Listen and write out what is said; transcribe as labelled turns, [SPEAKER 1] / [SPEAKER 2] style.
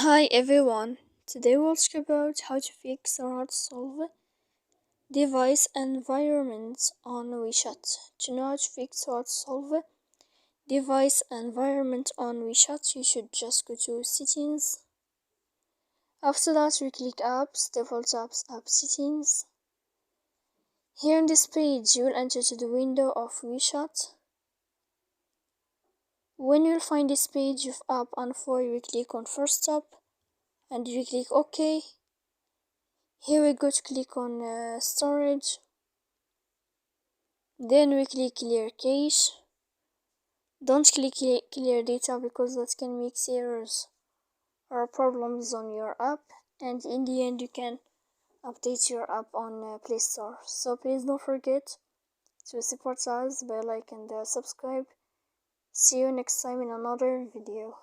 [SPEAKER 1] Hi everyone, today we'll talk about how to fix or how to solve device environment on Wechat. To know how to fix or how to solve device environment on Wechat, you should just go to settings. After that, we click apps, default apps, app settings. Here on this page, you will enter to the window of Wechat. When you'll find this page of app info, you will click on first stop and you click OK. Here we go to click on storage. Then we click clear cache. Don't click clear data because that can make errors or problems on your app, and in the end you can update your app on Play Store. So please don't forget to support us by like and subscribe. See you next time in another video.